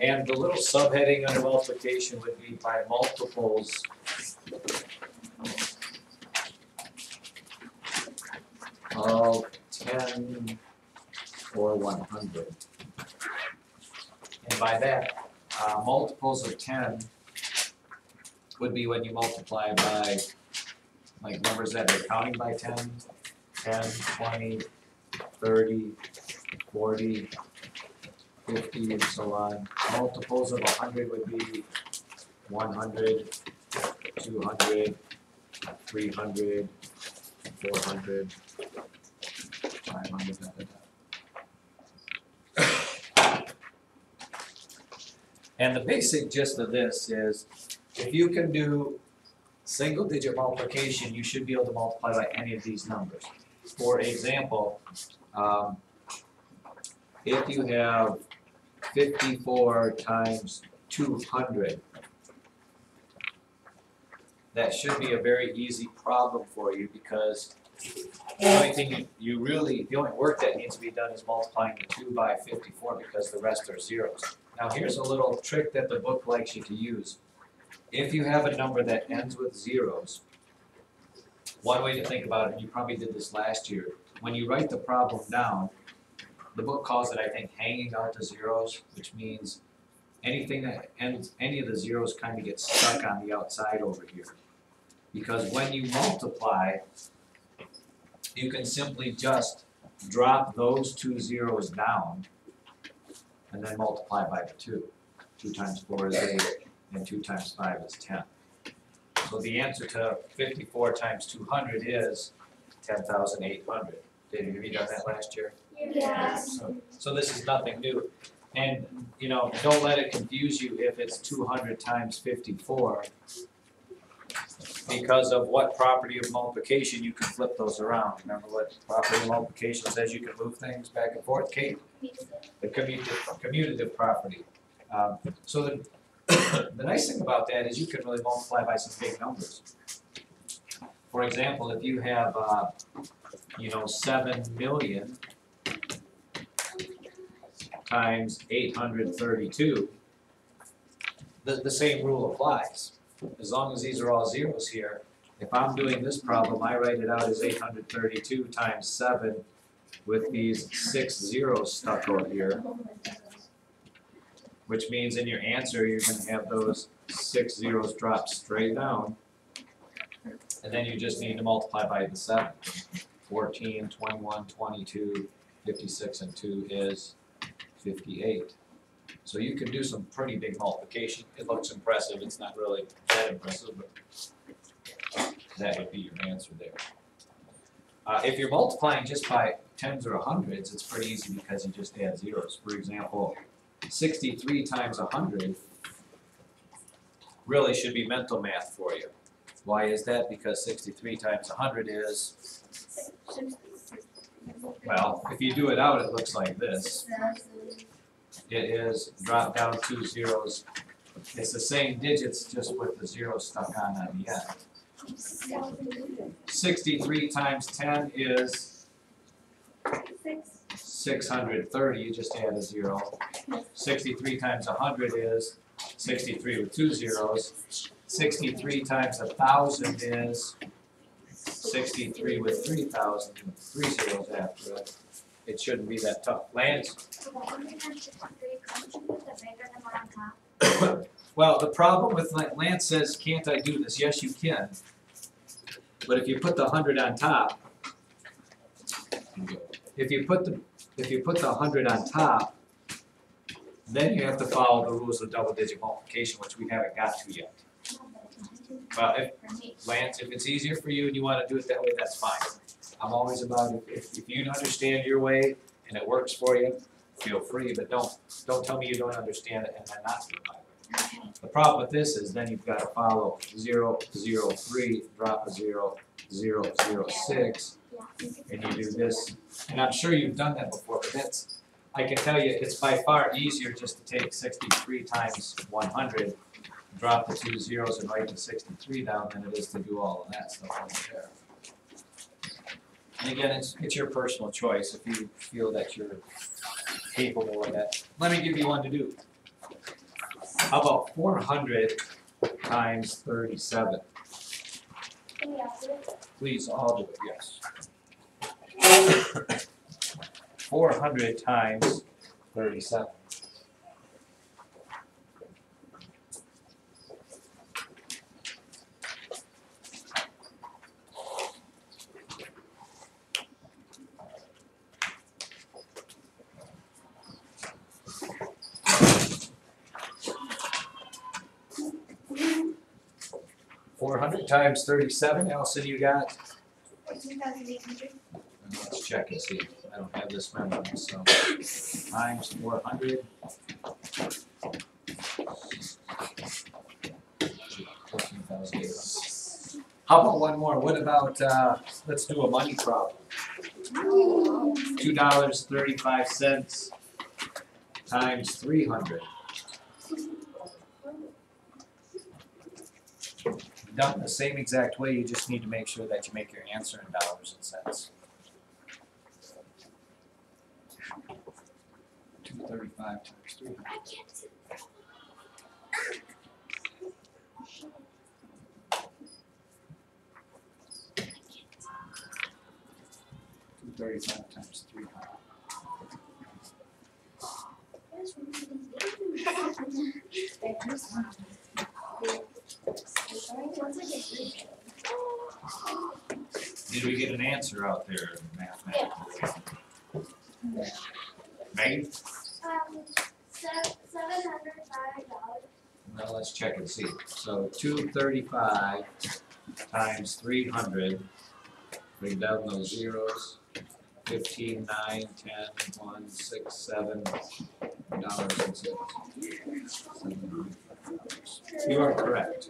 And the little subheading under multiplication would be by multiples of 10 or 100. And by that, multiples of 10 would be when you multiply by like numbers that are counting by 10, 10, 20, 30, 40, 50, and so on. Multiples of 100 would be 100, 200, 300, 400, 500, da, da, da. And the basic gist of this is, if you can do single digit multiplication, you should be able to multiply by any of these numbers. For example, if you have 54 times 200, that should be a very easy problem for you, because the only thing the only work that needs to be done is multiplying the 2 by 54, because the rest are zeros. Now here's a little trick that the book likes you to use. If you have a number that ends with zeros, one way to think about it, and you probably did this last year, when you write the problem down, the book calls it, I think, hanging out the zeros, which means anything that ends, any of the zeros kind of gets stuck on the outside over here. Because when you multiply, you can simply just drop those two zeros down and then multiply by the 2. 2 times 4 is 8, and 2 times 5 is 10. So the answer to 54 times 200 is 10,800. Have you done that last year? Yes. So this is nothing new. And, don't let it confuse you if it's 200 times 54, because of what property of multiplication you can flip those around. Remember what property of multiplication says you can move things back and forth, Kate? The commutative property. So the nice thing about that is you can really multiply by some big numbers. For example, if you have 7 million times 832, the same rule applies. As long as these are all zeros here, if I'm doing this problem, I write it out as 832 times 7 with these 6 zeros stuck over here, which means in your answer you're going to have those 6 zeros drop straight down, and then you just need to multiply by the 7. 14, 21, 22, 56, and 2 is 58. So you can do some pretty big multiplication. It looks impressive. It's not really that impressive, but that would be your answer there. If you're multiplying just by tens or hundreds, it's pretty easy because you just add zeros. For example, 63 times 100 really should be mental math for you. Why is that? Because 63 times 100 is, well, if you do it out, it looks like this. It is drop down 2 zeros. It's the same digits, just with the zero stuck on the end. 63 times 10 is 630. You just add a 0. 63 times 100 is 63 with 2 zeros. 63 times 1,000 is 63 with 3,000, 3 zeros after it. It shouldn't be that tough. Lance? Well, the problem with Lance says, can't I do this? Yes, you can. But if you put the 100 on top, if you put the 100 on top, then you have to follow the rules of double-digit multiplication, which we haven't got to yet. Well, Lance, if it's easier for you and you want to do it that way, that's fine. I'm always about it. If you understand your way and it works for you, feel free, but don't tell me you don't understand it and then not do it my way. The problem with this is then you've got to follow 0, 0, 3, drop a 0, 0, 0, 6, and you do this. And I'm sure you've done that before, but I can tell you it's by far easier just to take 63 times 100, drop the 2 zeros and write the 63 down than it is to do all of that stuff over there. And again, it's your personal choice if you feel that you're capable of that. Let me give you one to do. How about 400 times 37? Can we all do it? Please all do it, yes. 400 times 37. Times 37, Allison, you got? 14,800. Let's check and see. I don't have this memorized, so. Times 400. 14,800. How about one more? What about, let's do a money problem. $2.35 times 300. Done the same exact way, you just need to make sure that you make your answer in dollars and cents. 235 times 300. I can't do it. 235 times 300. Did we get an answer out there mathematically? Megan? $705. Well, let's check and see. So 235 times 300, bring down those zeros. 15, 9, 10, 1, 6, 7 dollars and cents. You are correct.